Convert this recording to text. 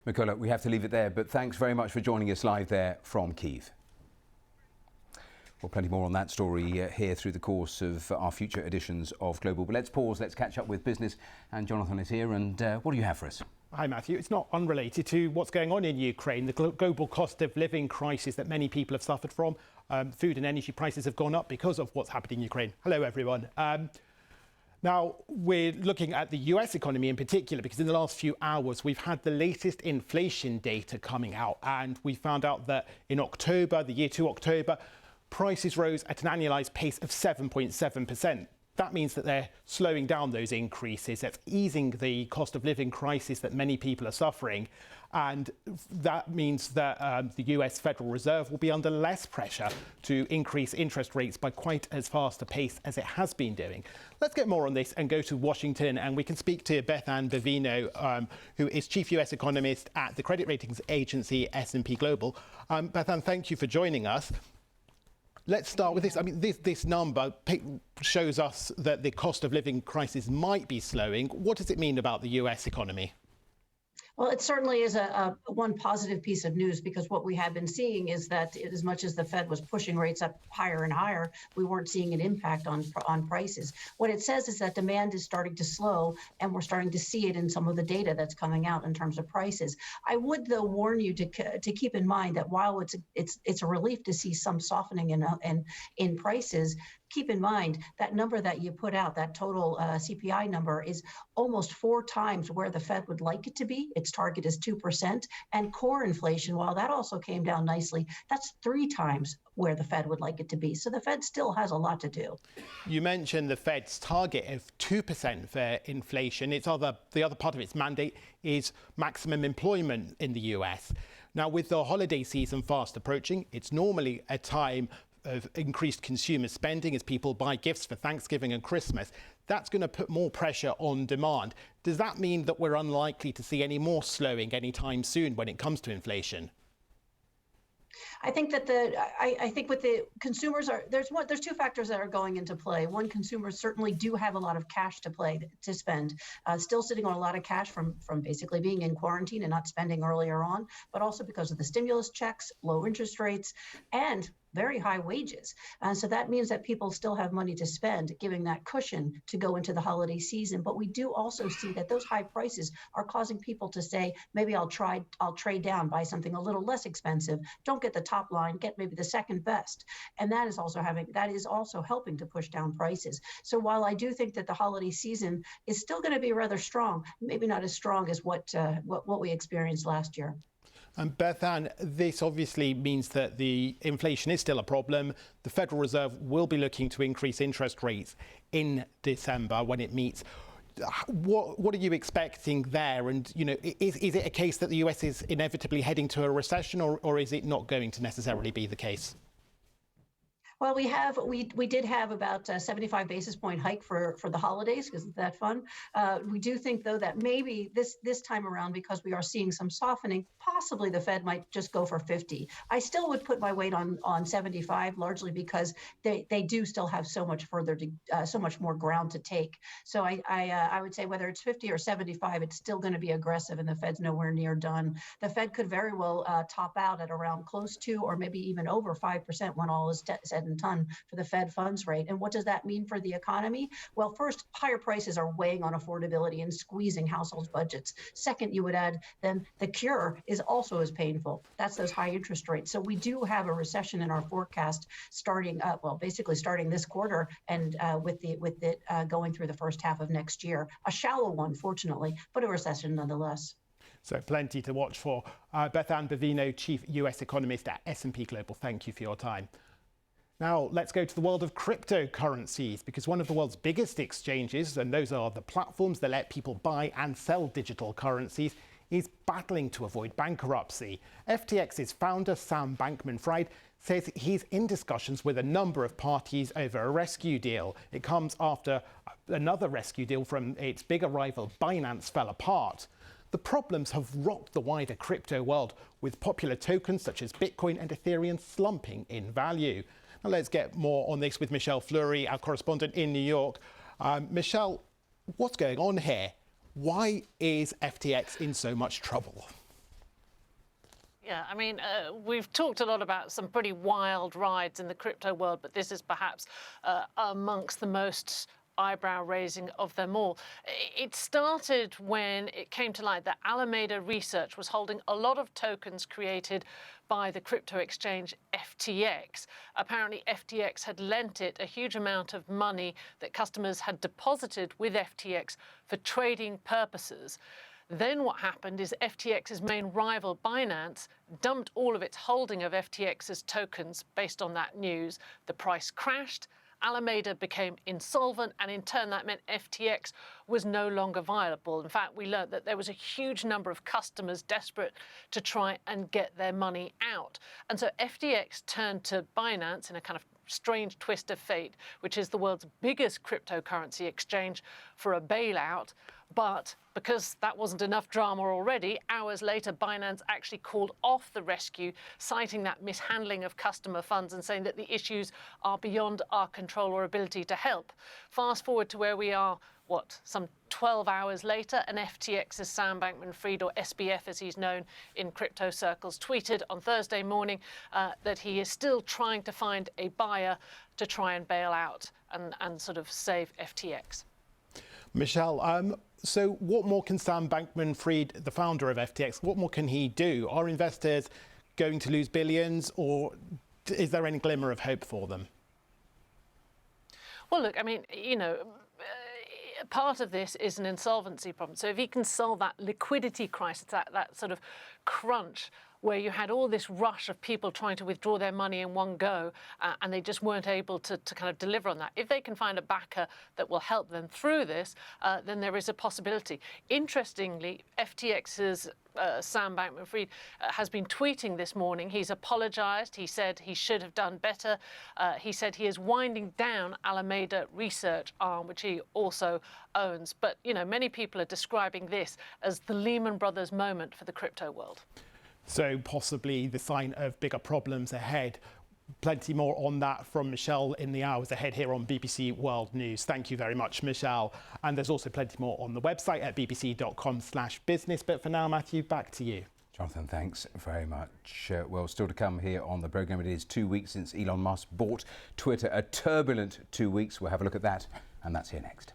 Mykola, we have to leave it there, but thanks very much for joining us live there from Kyiv. Well, plenty more on that story here through the course of our future editions of Global. But let's pause, let's catch up with business. And Jonathan is here, and what do you have for us? Hi, Matthew. It's not unrelated to what's going on in Ukraine. The global cost of living crisis that many people have suffered from. Food and energy prices have gone up because of what's happening in Ukraine. Hello, everyone. Now, we're looking at the US economy in particular, because in the last few hours, we've had the latest inflation data coming out. And we found out that in October, the year to October, prices rose at an annualized pace of 7.7%. That means that they're slowing down those increases. That's easing the cost of living crisis that many people are suffering. And that means that the US Federal Reserve will be under less pressure to increase interest rates by quite as fast a pace as it has been doing. Let's get more on this and go to Washington, and we can speak to Beth-Ann Bovino, who is Chief US Economist at the credit ratings agency S&P Global. Beth-Ann, thank you for joining us. Let's start with this. I mean, this number shows us that the cost of living crisis might be slowing. What does it mean about the US economy? Well, it certainly is a one positive piece of news, because what we have been seeing is that as much as the Fed was pushing rates up higher and higher, we weren't seeing an impact on prices. What it says is that demand is starting to slow, and we're starting to see it in some of the data that's coming out in terms of prices. I would, though, warn you to keep in mind that while it's a relief to see some softening in prices, keep in mind that number that you put out, that total CPI number, is almost 4 times where the Fed would like it to be. Its target is 2%. And core inflation, while that also came down nicely, that's 3 times where the Fed would like it to be. So the Fed still has a lot to do. You mentioned the Fed's target of 2% for inflation. The other part of its mandate is maximum employment in the US. Now, with the holiday season fast approaching, it's normally a time of increased consumer spending as people buy gifts for Thanksgiving and Christmas. That's going to put more pressure on demand. Does that mean that we're unlikely to see any more slowing anytime soon when it comes to inflation? I think that I think with the consumers there's 2 factors that are going into play. One, consumers certainly do have a lot of cash to spend, still sitting on a lot of cash from basically being in quarantine and not spending earlier on, but also because of the stimulus checks, low interest rates, and very high wages. And so that means that people still have money to spend, giving that cushion to go into the holiday season. But we do also see that those high prices are causing people to say, maybe I'll trade down, buy something a little less expensive, don't get the top line, get maybe the second best. And that is also helping to push down prices. So while I do think that the holiday season is still going to be rather strong, maybe not as strong as what we experienced last year. And Beth-Ann, this obviously means that the inflation is still a problem. The Federal Reserve will be looking to increase interest rates in December when it meets. What are you expecting there? And, you know, is it a case that the US is inevitably heading to a recession, or is it not going to necessarily be the case? Well, we did have about a 75 basis point hike for the holidays because it's that fun. We do think, though, that maybe this time around, because we are seeing some softening, possibly the Fed might just go for 50. I still would put my weight on 75, largely because they do still have so much so much more ground to take. So I would say whether it's 50 or 75, it's still going to be aggressive, and the Fed's nowhere near done. The Fed could very well top out at around close to, or maybe even over 5% when all is said and done for the Fed funds rate. And what does that mean for the economy? Well, first, higher prices are weighing on affordability and squeezing households' budgets. Second, you would add, then the cure is also as painful. That's those high interest rates. So we do have a recession in our forecast basically starting this quarter, and with it going through the first half of next year. A shallow one, fortunately, but a recession nonetheless. So plenty to watch for. Beth-Ann Bovino, Chief US Economist at S&P Global. Thank you for your time. Now, let's go to the world of cryptocurrencies, because one of the world's biggest exchanges, and those are the platforms that let people buy and sell digital currencies, is battling to avoid bankruptcy. FTX's founder, Sam Bankman-Fried, says he's in discussions with a number of parties over a rescue deal. It comes after another rescue deal from its bigger rival, Binance, fell apart. The problems have rocked the wider crypto world, with popular tokens such as Bitcoin and Ethereum slumping in value. Now let's get more on this with Michelle Fleury, our correspondent in New York. Michelle, what's going on here? Why is FTX in so much trouble? Yeah, I mean, we've talked a lot about some pretty wild rides in the crypto world, but this is perhaps amongst the most eyebrow-raising of them all. It started when it came to light that Alameda Research was holding a lot of tokens created by the crypto exchange FTX. Apparently, FTX had lent it a huge amount of money that customers had deposited with FTX for trading purposes. Then what happened is FTX's main rival, Binance, dumped all of its holding of FTX's tokens based on that news. The price crashed, Alameda became insolvent, and in turn that meant FTX was no longer viable. In fact, we learned that there was a huge number of customers desperate to try and get their money out. And so FTX turned to Binance in a kind of strange twist of fate, which is the world's biggest cryptocurrency exchange, for a bailout. But because that wasn't enough drama already, hours later, Binance actually called off the rescue, citing that mishandling of customer funds and saying that the issues are beyond our control or ability to help. Fast forward to where we are, some 12 hours later, and FTX's Sam Bankman-Fried, or SBF as he's known in crypto circles, tweeted on Thursday morning that he is still trying to find a buyer to try and bail out and sort of save FTX. Michelle, so what more can Sam Bankman-Fried, the founder of FTX, what more can he do? Are investors going to lose billions, or is there any glimmer of hope for them? Well, look, I mean, part of this is an insolvency problem. So if he can solve that liquidity crisis, that sort of crunch where you had all this rush of people trying to withdraw their money in one go, and they just weren't able to kind of deliver on that. If they can find a backer that will help them through this, then there is a possibility. Interestingly, FTX's Sam Bankman-Fried has been tweeting this morning. He's apologized. He said he should have done better. He said he is winding down Alameda Research arm, which he also owns. But, many people are describing this as the Lehman Brothers moment for the crypto world. So possibly the sign of bigger problems ahead. Plenty more on that from Michelle in the hours ahead here on BBC World News. Thank you very much, Michelle. And there's also plenty more on the website at bbc.com/business. But for now, Matthew, back to you. Jonathan, thanks very much. Well, still to come here on the programme. It is 2 weeks since Elon Musk bought Twitter. A turbulent 2 weeks. We'll have a look at that. And that's here next.